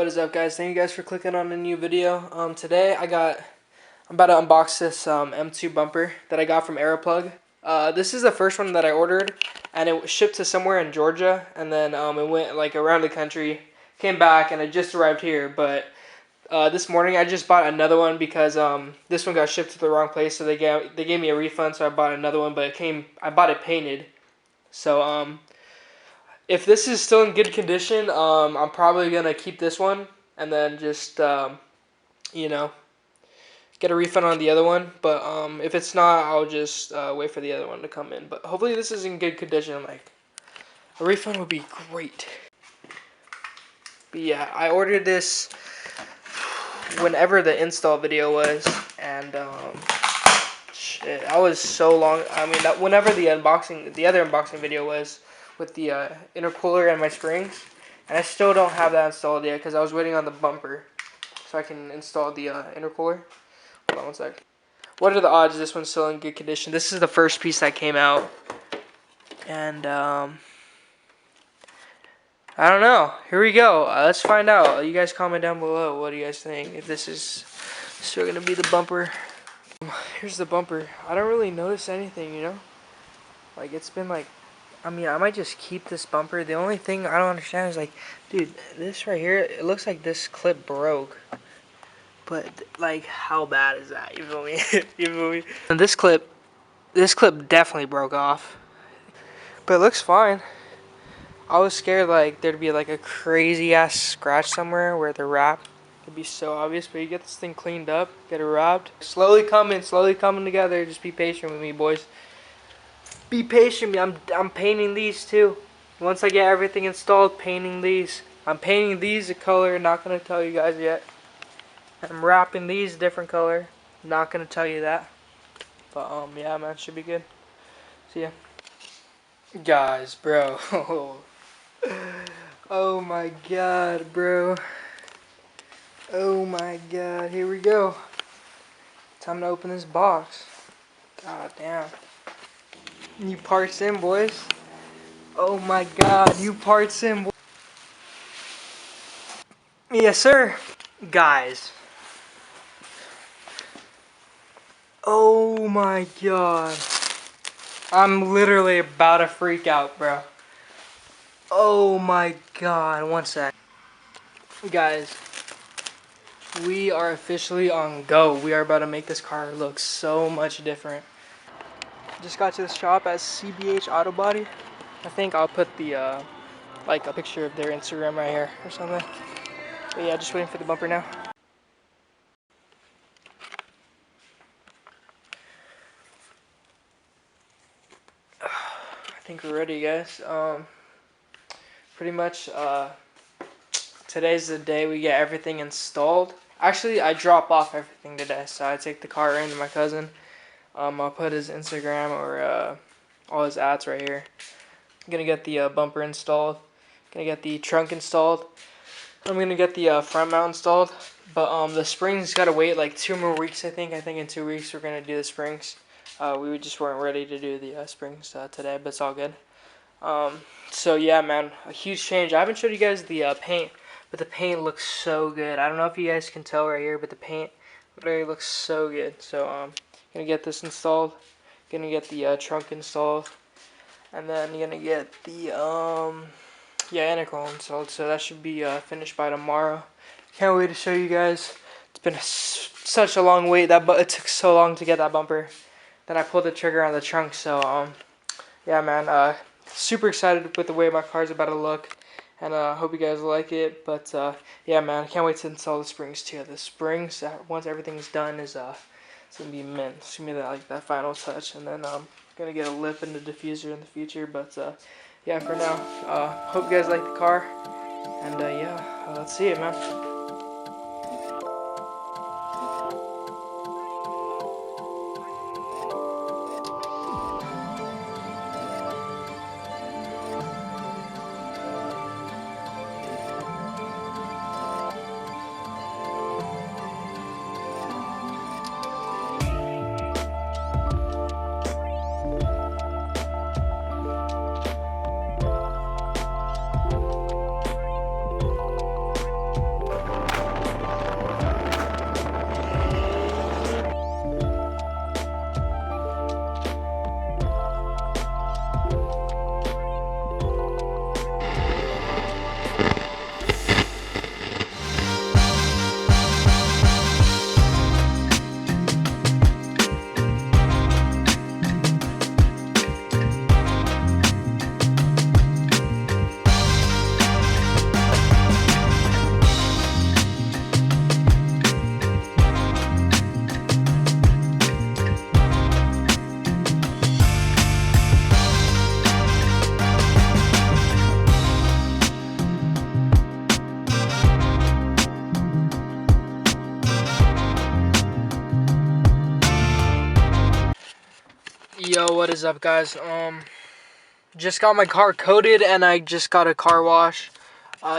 What is up, guys? Thank you guys for clicking on a new video. Today I'm about to unbox this M2 bumper that I got from Aeuroplug. This is the first one that I ordered, and it was shipped to somewhere in Georgia, and then it went like around the country, came back, and it just arrived here. But this morning I just bought another one because this one got shipped to the wrong place, so they gave me a refund, so I bought another one. But I bought it painted, so if this is still in good condition, I'm probably gonna keep this one and then just you know, get a refund on the other one. But if it's not, I'll just wait for the other one to come in. But hopefully this is in good condition. Like, a refund would be great. But yeah, I ordered this whenever the install video was, and shit, I was so long. I mean, whenever the other unboxing video was with the intercooler and my springs, and I still don't have that installed yet because I was waiting on the bumper so I can install the intercooler. Hold on one sec. What are the odds this one's still in good condition? This is the first piece that came out, and I don't know. Here we go. Let's find out. You guys comment down below. What do you guys think? If this is still gonna be the bumper. Here's the bumper. I don't really notice anything, you know. Like, it's been like, I mean, I might just keep this bumper. The only thing I don't understand is, like, dude, this right here, it looks like this clip broke. But, like, how bad is that? You feel me? You feel me? And this clip definitely broke off. But it looks fine. I was scared, like, there'd be, like, a crazy-ass scratch somewhere where the wrap could be so obvious. But you get this thing cleaned up, get it wrapped. Slowly coming together. Just be patient with me, boys. Be patient with me. I'm painting these too. Once I get everything installed, painting these. I'm painting these a color, not gonna tell you guys yet. I'm wrapping these a different color, not gonna tell you that. But yeah, man, should be good. See ya. Guys, bro. Oh my god, bro. Oh my god, here we go. Time to open this box. God damn. New parts in, boys. Oh my god, new parts in, boys. Yes, sir. Guys. Oh my god. I'm literally about to freak out, bro. Oh my god. One sec. Guys. We are officially on go. We are about to make this car look so much different. Just got to the shop at CBH Auto Body. I think I'll put the like a picture of their Instagram right here or something. But yeah, just waiting for the bumper now. I think we're ready, guys. Pretty much today's the day we get everything installed. Actually, I drop off everything today, so I take the car in to my cousin. I'll put his Instagram or all his ads right here. I'm gonna get the bumper installed. Gonna get the trunk installed. I'm gonna get the front mount installed. But the springs gotta wait like 2 more weeks, I think. I think in 2 weeks we're gonna do the springs. We just weren't ready to do the springs today, but it's all good. So yeah, man, a huge change. I haven't showed you guys the paint, but the paint looks so good. I don't know if you guys can tell right here, but the paint literally looks so good. So gonna get this installed, gonna get the trunk installed, and then gonna get the intercooler installed. So that should be finished by tomorrow. Can't wait to show you guys. It's been such a long wait. It took so long to get that bumper. Then I pulled the trigger on the trunk. So yeah, man, super excited with the way my car's about to look, and hope you guys like it. But yeah, man, I can't wait to install the springs too. The springs, once everything's done, is it's gonna be mint. It's gonna be that final touch, and then gonna get a lip and the diffuser in the future. But yeah, for now, hope you guys like the car, and yeah, let's see it, man. Yo, what is up, guys? Just got my car coated and I just got a car wash.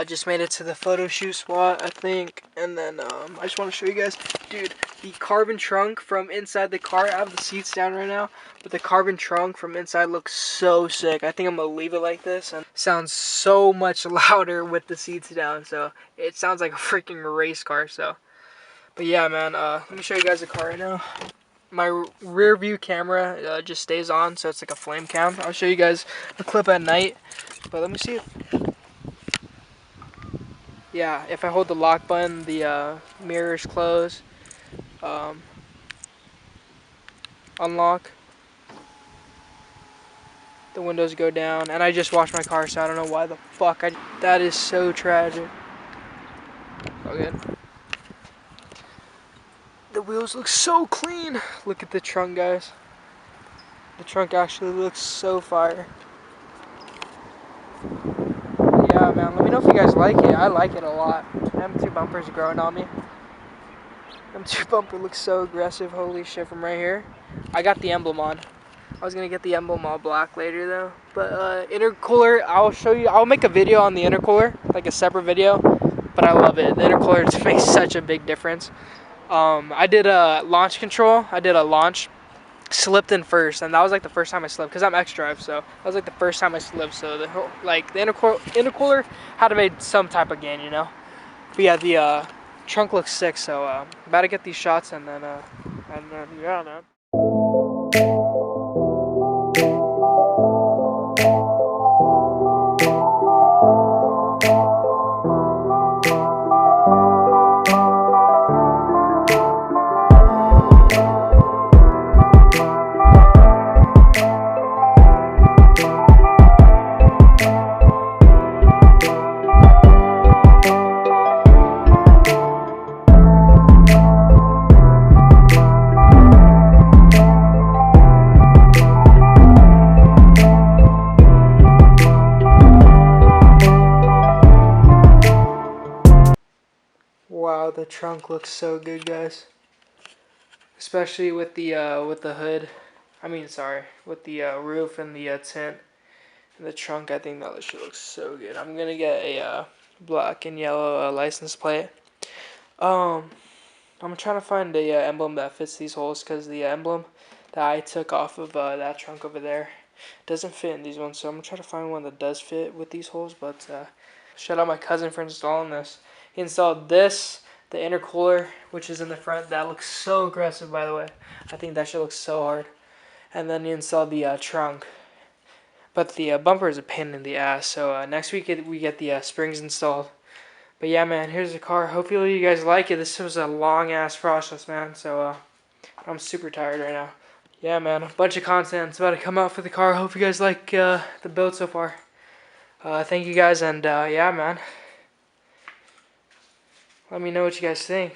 Just made it to the photo shoot spot, I think, and then I just want to show you guys, dude, the carbon trunk from inside the car. I have the seats down right now, but the carbon trunk from inside looks so sick. I think I'm gonna leave it like this, and it sounds so much louder with the seats down. So it sounds like a freaking race car. So, but yeah, man. Let me show you guys the car right now. My rear view camera just stays on, so it's like a flame cam. I'll show you guys a clip at night, but let me see. Yeah, if I hold the lock button, the mirrors close, unlock, the windows go down, and I just washed my car, so I don't know why the fuck that is so tragic. All good. The wheels look so clean. Look at the trunk, guys. The trunk actually looks so fire. Yeah, man, let me know if you guys like it. I like it a lot. M2 bumper's growing on me. M2 bumper looks so aggressive. Holy shit, from right here. I got the emblem on. I was gonna get the emblem all black later though. But intercooler, I'll show you. I'll make a video on the intercooler, like a separate video. But I love it. The intercooler makes such a big difference. I did a launch control. I did a launch. Slipped in first, and that was like the first time I slipped because I'm X-Drive, so that was like the first time I slipped. So the whole, like the intercooler had to make some type of gain, you know. But yeah, the trunk looks sick, so about to get these shots, and then yeah, man. Wow, the trunk looks so good, guys. Especially with the hood. I mean, sorry, with the roof and the tint and the trunk. I think that shit looks so good. I'm gonna get a black and yellow license plate. I'm trying to find a emblem that fits these holes because the emblem that I took off of that trunk over there doesn't fit in these ones. So I'm gonna try to find one that does fit with these holes. But shout out my cousin for installing this. He installed this, the intercooler, which is in the front. That looks so aggressive, by the way. I think that shit looks so hard. And then he installed the trunk. But the bumper is a pain in the ass. So next week we get the springs installed. But yeah, man, here's the car. Hopefully you guys like it. This was a long-ass process, man. So I'm super tired right now. Yeah, man, a bunch of content's about to come out for the car. Hope you guys like the build so far. Thank you guys, and yeah, man. Let me know what you guys think.